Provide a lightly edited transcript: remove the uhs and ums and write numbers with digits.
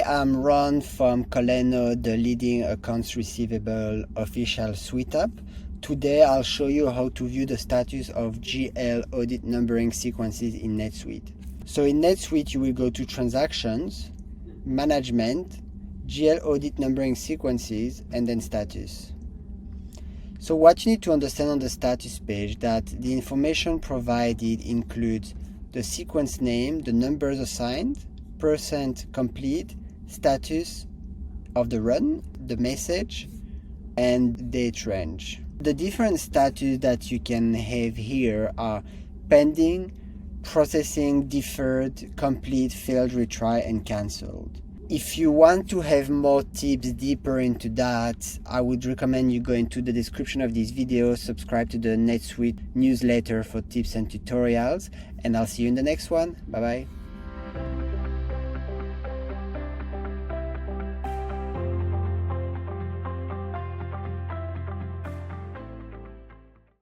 I'm Ron from Coleno, the leading accounts receivable official suite app. Today I'll show you how to view the status of GL audit numbering sequences in NetSuite. So in NetSuite you will go to Transactions, Management, GL audit numbering sequences, and then Status. So what you need to understand on the status page that the information provided includes the sequence name, the numbers assigned, percent complete, status of the run, the message, and date range. The different status that you can have here are pending, processing, deferred, complete, failed, retry, and cancelled. If you want to have more tips deeper into that, I would recommend you go into the description of this video, subscribe to the NetSuite newsletter for tips and tutorials, and I'll see you in the next one. Bye bye.